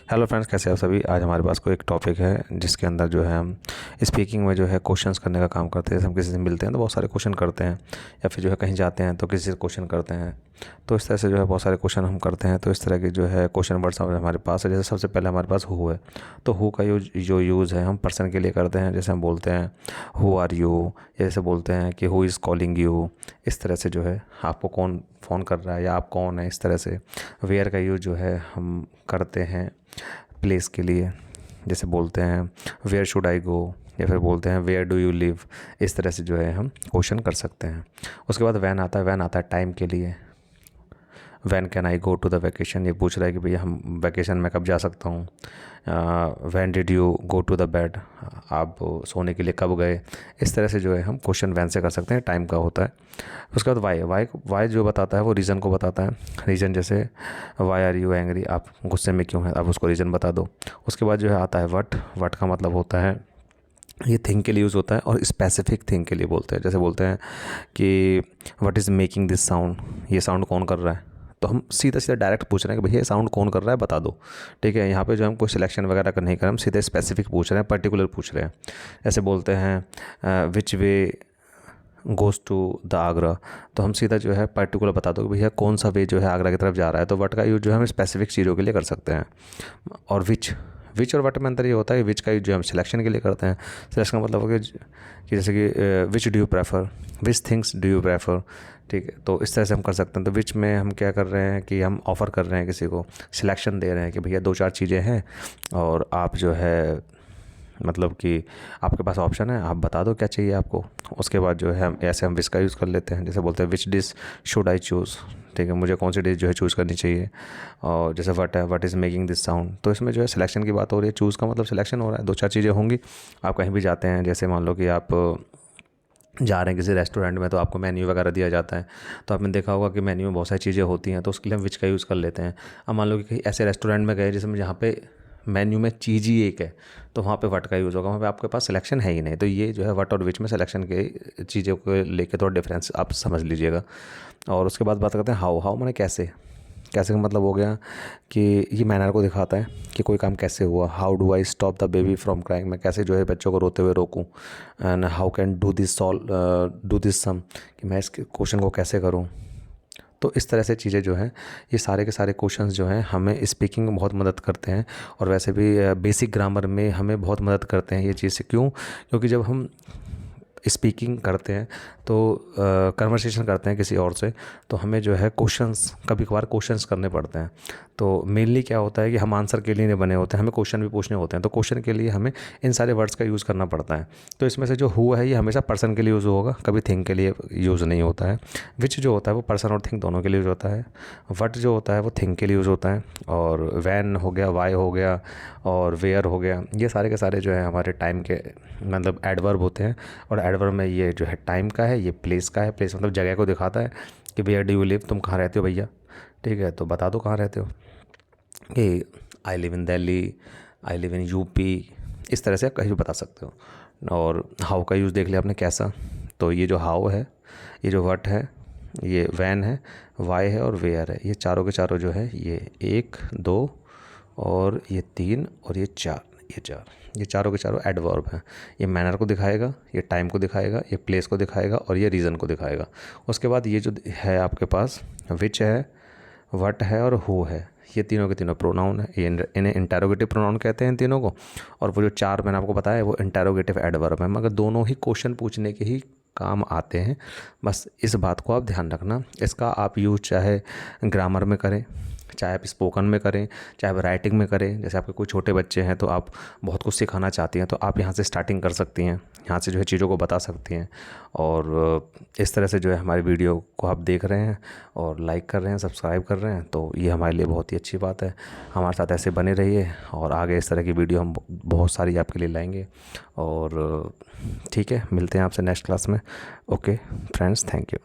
Hello friends, कैसे हैं आप सभी। आज हमारे पास कोई एक टॉपिक है जिसके अंदर जो है हम स्पीकिंग में जो है क्वेश्चंस करने का काम करते हैं। जैसे हम किसी से मिलते हैं तो बहुत सारे क्वेश्चन करते हैं, या फिर जो है कहीं जाते हैं तो किसी से क्वेश्चन करते हैं। तो इस तरह से जो है बहुत सारे क्वेश्चन हम करते हैं। तो इस तरह के जो है क्वेश्चन वर्ड्स हमारे पास है। जैसे सबसे पहले हमारे पास हु है, तो हु का यूज़ है हम पर्सन के लिए करते हैं। जैसे हम बोलते हैं हु आर यू, जैसे बोलते हैं कि हु इज़ कॉलिंग यू। इस तरह से जो है आपको कौन फ़ोन कर रहा है या आप कौन है, इस तरह से। वेयर का यूज़ जो है हम करते हैं प्लेस के लिए। जैसे बोलते हैं वेयर शुड आई गो, या फिर बोलते हैं वेयर डू यू लिव। इस तरह से जो है हम क्वेश्चन कर सकते हैं। उसके बाद वैन आता है टाइम के लिए। When can I go to the vacation, ये पूछ रहा है कि भैया हम वैकेशन में कब जा सकता हूँ। When did you go to the bed, आप सोने के लिए कब गए। इस तरह से जो है हम क्वेश्चन वैन से कर सकते हैं, टाइम का होता है। उसके बाद वाई जो बताता है वो रीज़न को बताता है। रीज़न जैसे वाई आर यू एंग्री, आप गुस्से में क्यों हैं, आप उसको रीज़न बता दो। उसके बाद जो है आता है वट का मतलब होता है, ये थिंग के लिए यूज़ होता है और स्पेसिफिक थिंग के लिए बोलते हैं। जैसे बोलते हैं कि what is making this sound, ये साउंड कौन कर रहा है। तो हम सीधा सीधा डायरेक्ट पूछ रहे हैं कि भैया ये साउंड कौन कर रहा है, बता दो। ठीक है, यहाँ पे जो हम कोई सिलेक्शन वगैरह का नहीं कर रहे, हम सीधे स्पेसिफिक पूछ रहे हैं, पर्टिकुलर पूछ रहे हैं। ऐसे बोलते हैं विच वे गोज़ टू द आगरा, तो हम सीधा जो है पर्टिकुलर बता दो कि भैया कौन सा वे जो है आगरा की तरफ जा रहा है। तो वट का यूज जो है हम स्पेसिफिक चीज़ों के लिए कर सकते हैं। और विच और वट में अंतर ये होता है कि विच का यूज जो हम सिलेक्शन के लिए करते हैं। सिलेक्शन का मतलब हो गया कि जैसे कि which do you prefer, which things do you prefer. ठीक है, तो इस तरह से हम कर सकते हैं। तो विच में हम क्या कर रहे हैं कि हम ऑफ़र कर रहे हैं, किसी को सिलेक्शन दे रहे हैं कि भैया दो चार चीज़ें हैं और आप जो है मतलब कि आपके पास ऑप्शन है, आप बता दो क्या चाहिए आपको। उसके बाद जो है हम विच का यूज़ कर लेते हैं। जैसे बोलते हैं विच डिश शुड आई चूज़, ठीक है, मुझे कौन सी डिश जो है चूज़ करनी चाहिए। और जैसे what is making this sound, तो इसमें जो है सिलेक्शन की बात हो रही है। चूज़ का मतलब सिलेक्शन हो रहा है, दो चार चीज़ें होंगी। आप कहीं भी जाते हैं, जैसे मान लो कि आप जा रहे हैं किसी रेस्टोरेंट में, तो आपको मेन्यू वगैरह दिया जाता है। तो आपने देखा होगा कि मेन्यू में बहुत सारी चीज़ें होती हैं, तो उसके लिए हम विच का यूज़ कर लेते हैं। अब मान लो कि कहीं ऐसे रेस्टोरेंट में गए जिसमें जहाँ पे मेन्यू में चीज़ ही एक है, तो वहाँ पे वट का यूज़ होगा। वहाँ पे आपके पास सिलेक्शन है ही नहीं। तो ये जो है वट और विच में सिलेक्शन के चीज़ों को लेके थोड़ा डिफरेंस आप समझ लीजिएगा। और उसके बाद बात करते हैं हाउ माने कैसे। कैसे का मतलब हो गया कि ये मैनर को दिखाता है कि कोई काम कैसे हुआ। How do I stop the baby from crying, मैं कैसे जो है बच्चों को रोते हुए रोकूं। And how can do this sum, कि मैं इस क्वेश्चन को कैसे करूं। तो इस तरह से चीज़ें जो हैं, ये सारे के सारे क्वेश्चंस जो हैं हमें स्पीकिंग में बहुत मदद करते हैं। और वैसे भी बेसिक ग्रामर में हमें बहुत मदद करते हैं ये चीज़। क्यों? क्योंकि जब हम स्पीकिंग करते हैं तो कन्वर्सेशन करते हैं किसी और से, तो हमें जो है क्वेश्चंस, कभी कभार क्वेश्चंस करने पड़ते हैं। तो मेनली क्या होता है कि हम आंसर के लिए नहीं बने होते हैं, हमें क्वेश्चन भी पूछने होते हैं। तो क्वेश्चन के लिए हमें इन सारे वर्ड्स का यूज़ करना पड़ता है। तो इसमें से जो हु है ये हमेशा पर्सन के लिए यूज़ होगा, कभी थिंग के लिए यूज़ नहीं होता है। विच जो होता है वो पर्सन और थिंग दोनों के लिए यूज़ होता है। वट जो होता है वो थिंग के लिए यूज़ होता है। और वैन हो गया, वाई हो गया और वेयर हो गया, ये सारे के सारे जो है हमारे टाइम के मतलब एडवर्ब होते हैं। और एडवर्ब में ये जो है टाइम का है, ये प्लेस का है। प्लेस मतलब जगह को दिखाता है कि भैया डू यू लिव, तुम कहाँ रहते हो भैया। ठीक है, तो बता दो कहाँ रहते हो। कि I live in Delhi, I live in UP, इस तरह से आप कहीं भी बता सकते हो। और हाउ का यूज़ देख लिया आपने कैसा। तो ये जो हाउ है, ये जो वट है, ये वैन है, वाई है और वेयर है, ये चारों के चारों जो है ये एक दो और ये तीन और ये चार, ये चारों के चारों एडवर्ब हैं। ये मैनर को दिखाएगा, ये टाइम को दिखाएगा, ये प्लेस को दिखाएगा और ये रीज़न को दिखाएगा। उसके बाद ये जो है आपके पास विच है, वट है और हु है, ये तीनों के तीनों प्रोनाउन है। ये इन्हें इंटेरोगेटिव प्रोनाउन कहते हैं इन तीनों को। और वो जो चार मैंने आपको बताया वो इंटेरोगेटिव एडवर्ब है, मगर दोनों ही क्वेश्चन पूछने के ही काम आते हैं। बस इस बात को आप ध्यान रखना। इसका आप यूज चाहे ग्रामर में करें, चाहे आप स्पोकन में करें, चाहे आप राइटिंग में करें। जैसे आपके कोई छोटे बच्चे हैं तो आप बहुत कुछ सिखाना चाहती हैं, तो आप यहाँ से स्टार्टिंग कर सकती हैं, यहाँ से जो है चीज़ों को बता सकती हैं। और इस तरह से जो है हमारी वीडियो को आप देख रहे हैं और लाइक कर रहे हैं, सब्सक्राइब कर रहे हैं, तो ये हमारे लिए बहुत ही अच्छी बात है। हमारे साथ ऐसे बने रहिए और आगे इस तरह की वीडियो हम बहुत सारी आपके लिए लाएंगे। और ठीक है, मिलते हैं आपसे नेक्स्ट क्लास में। Okay friends, thank you.